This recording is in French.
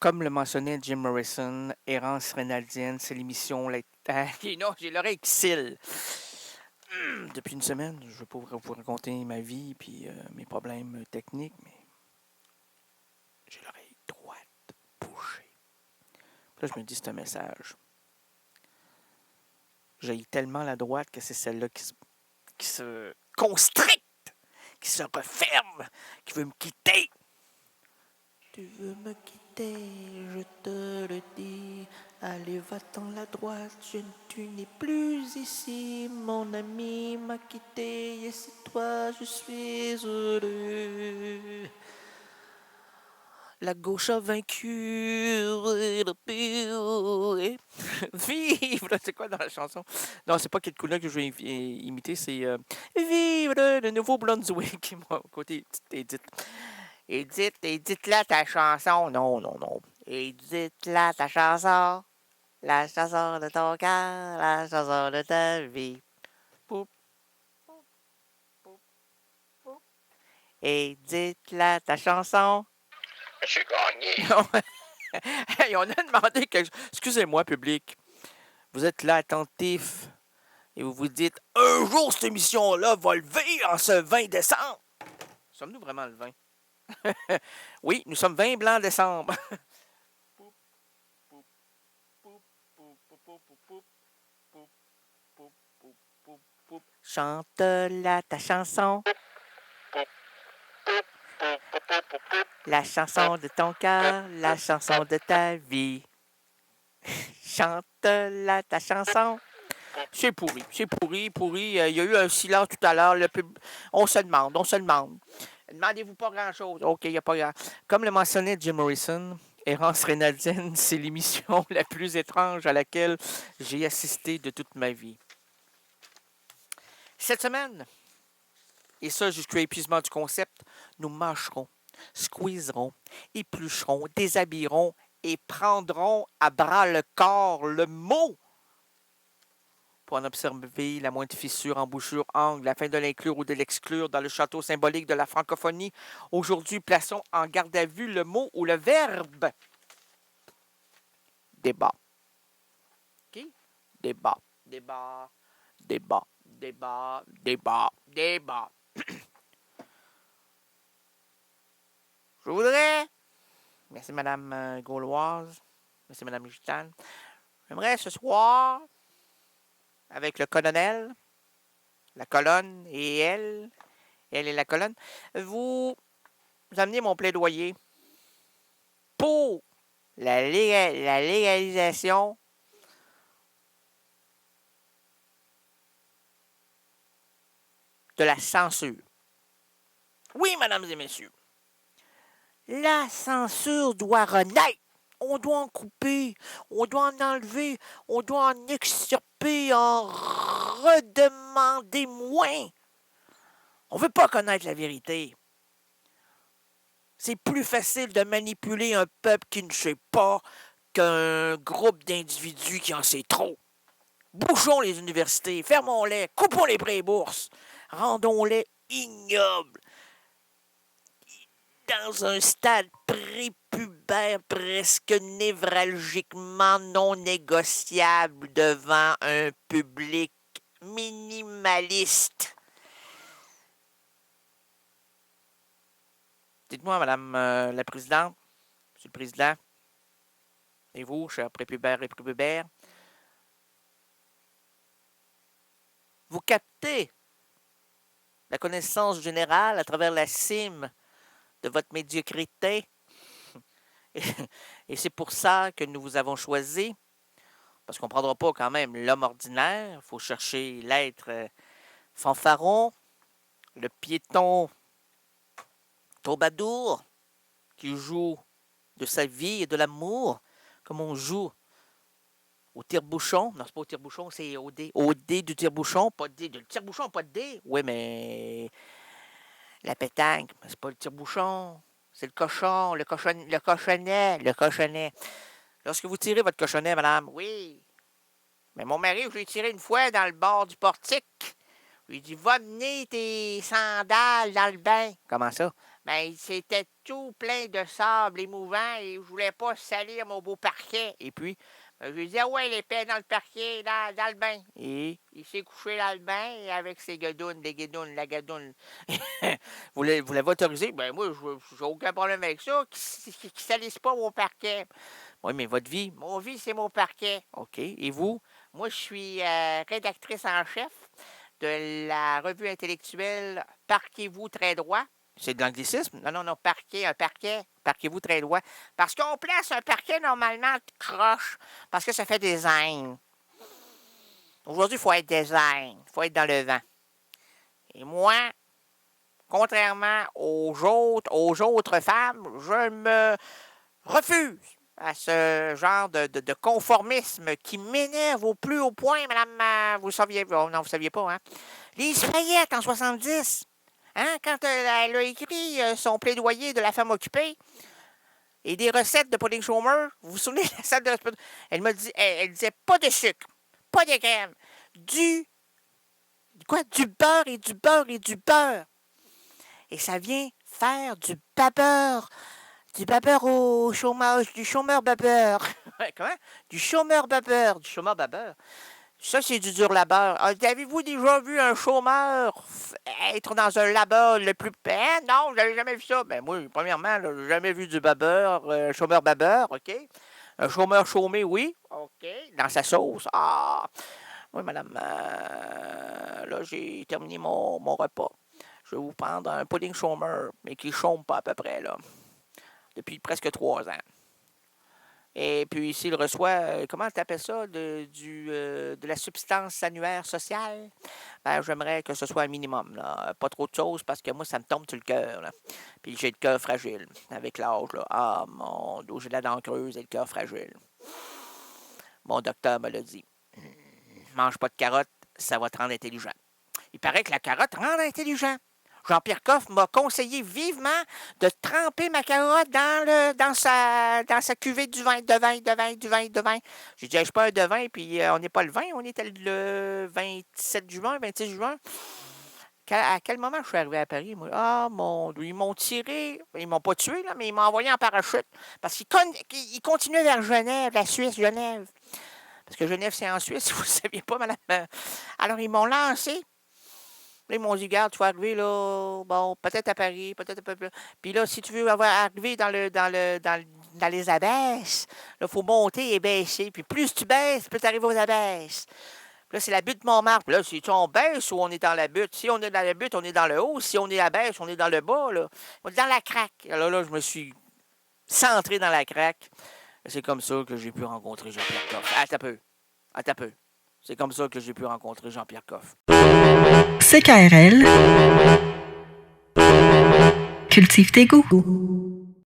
Comme le mentionnait Jim Morrison, Errance Rénaldienne, c'est l'émission... Non, j'ai l'oreille qui cille. Depuis une semaine, je ne vais pas vous raconter ma vie et mes problèmes techniques, mais j'ai l'oreille droite bouchée. Là, je me dis, c'est un message. J'ai tellement la droite que c'est celle-là qui se constricte, qui se referme, qui veut me quitter. Tu veux me quitter, je te le dis. Allez, va-t'en la droite, tu n'es plus ici. Mon ami m'a quitté et c'est toi, je suis heureux. La gauche a vaincu. Vive! C'est quoi dans la chanson? Non, c'est pas Kid Kula que je vais imiter, c'est Vive le nouveau Brunswick. Moi, côté Edith. Édite-la ta chanson. Non, non, non. Édite-la ta chanson. La chanson de ton cœur, la chanson de ta vie. Poup, poup, poup, poup. Édite-la ta chanson. J'ai gagné. Hey, on a demandé quelque chose. Excusez-moi, public. Vous êtes là attentif et vous vous dites un jour cette émission-là va lever en ce 20 décembre. Sommes-nous vraiment le 20? Oui, nous sommes 20 blancs décembre. Chante-la ta chanson. La chanson de ton cœur, la chanson de ta vie. Chante-la ta chanson. C'est pourri. Il y a eu un silence tout à l'heure. On se demande. Demandez-vous pas grand-chose. OK, il n'y a pas grand. Comme le mentionnait Jim Morrison, Errance Rénaldienne, c'est l'émission la plus étrange à laquelle j'ai assisté de toute ma vie. Cette semaine, et ça jusqu'à épuisement du concept, nous mâcherons, squeezerons, éplucherons, déshabillerons et prendrons à bras le corps le mot pour en observer la moindre fissure, embouchure, angle, afin de l'inclure ou de l'exclure dans le château symbolique de la francophonie. Aujourd'hui, plaçons en garde à vue le mot ou le verbe. Débat. OK? Débat. Je voudrais, merci Madame Gauloise, merci Madame Gitane, j'aimerais ce soir, avec le colonel, la colonne et elle et la colonne, vous amener mon plaidoyer pour la légalisation de la censure. Oui, mesdames et messieurs, la censure doit renaître. On doit en couper, on doit en enlever, on doit en extirper, en redemander moins. On ne veut pas connaître la vérité. C'est plus facile de manipuler un peuple qui ne sait pas qu'un groupe d'individus qui en sait trop. Bouchons les universités, fermons-les, coupons les prêts et bourses, rendons-les ignobles. Dans un stade prépubère presque névralgiquement non négociable devant un public minimaliste. Dites-moi, Madame la Présidente, Monsieur le Président, et vous, cher prépubère et prépubère, vous captez la connaissance générale à travers la cime de votre médiocrité. Et c'est pour ça que nous vous avons choisi, parce qu'on ne prendra pas quand même l'homme ordinaire, il faut chercher l'être fanfaron, le piéton troubadour, qui joue de sa vie et de l'amour, comme on joue au tire-bouchon. Non, c'est pas au tire-bouchon, c'est au dé. Au dé du tire-bouchon, pas de dé. Le tire-bouchon, pas de dé. Oui, mais la pétanque, c'est pas le tire-bouchon. C'est le cochon, le cochonnet. Lorsque vous tirez votre cochonnet, madame, oui. Mais mon mari, je l'ai tiré une fois dans le bord du portique. Je lui ai dit, va mener tes sandales dans le bain. Comment ça? Ben, c'était tout plein de sable émouvant et je voulais pas salir mon beau parquet. Et puis, je lui ai dit, ah ouais, l'épée dans le parquet, dans le bain. Et il s'est couché dans le bain et avec ses guedounes, les guedounes, la guedoune. Vous l'avez autorisé? Ben, moi, j'ai aucun problème avec ça. Qui salisse pas mon parquet. Oui, mais votre vie? Mon vie, c'est mon parquet. OK. Et vous? Moi, je suis rédactrice en chef de la revue intellectuelle Parquez-vous très droit. C'est de l'anglicisme? Non, parquet, un parquet. Parquez-vous très droit. Parce qu'on place un parquet normalement croche, parce que ça fait design. Aujourd'hui, il faut être design. Il faut être dans le vent. Et moi, contrairement aux autres femmes, je me refuse à ce genre de conformisme qui m'énerve au plus haut point, madame. Vous saviez, oh, non, vous saviez pas, hein? Lise Fayette, en 70, hein, quand elle a écrit son plaidoyer de la femme occupée et des recettes de pudding chômeur, vous vous souvenez de la recette de la... Elle disait pas de sucre, pas de crème, du beurre et du beurre et du beurre. Et ça vient faire du babeur. Du babeur au chômage, du chômeur babeur. Comment? Du chômeur babeur. Du chômeur babeur. Ça, c'est du dur labeur. Avez-vous déjà vu un chômeur être dans un labeur le plus... non, je n'avais jamais vu ça. Ben moi, premièrement, je n'ai jamais vu du babeur, chômeur babeur, OK? Un chômeur chômé, oui, OK. Dans sa sauce. Ah! Oui, madame, là, j'ai terminé mon repas. Je vais vous prendre un pudding chômeur, mais qui ne chôme pas à peu près, là. Depuis presque 3 ans. Et puis, s'il reçoit, comment tu appelles ça, de la substance annuaire sociale, ben, j'aimerais que ce soit un minimum, là. Pas trop de choses, parce que moi, ça me tombe sur le cœur, là. Puis j'ai le cœur fragile, avec l'âge, là. Ah, mon dos, j'ai la dent creuse et le cœur fragile. Mon docteur me l'a dit. Mange pas de carottes, ça va te rendre intelligent. Il paraît que la carotte rend intelligent. Jean-Pierre Coff m'a conseillé vivement de tremper ma carotte dans sa cuvée de vin. J'ai dit, je suis pas un de vin, puis on n'est pas le 20, on était le 27 juin, 26 juin. À quel moment je suis arrivé à Paris, moi? Ah, mon Dieu, ils m'ont tiré, ils m'ont pas tué, là, mais ils m'ont envoyé en parachute. Parce qu'ils continuaient vers Genève, la Suisse, Genève. Parce que Genève, c'est en Suisse, si vous ne saviez pas, madame. Alors, ils m'ont lancé. Là, ils m'ont dit, regarde, tu vas arriver là, bon, peut-être à Paris, peut-être un peu plus. Puis là, si tu veux arriver dans les abesses, il faut monter et baisser. Puis plus tu baisses, plus tu arrives aux abesses. Puis là, c'est la butte Montmartre. Puis là, si on baisse ou on est dans la butte. Si on est dans la butte, on est dans le haut. Si on est à baisse, on est dans le bas, là. On est dans la craque. Alors là, je me suis centré dans la craque. C'est comme ça que j'ai pu rencontrer Jean-Pierre Coff. Attends un peu. C'est comme ça que j'ai pu rencontrer Jean-Pierre Coff. CKRL. Cultive tes goûts.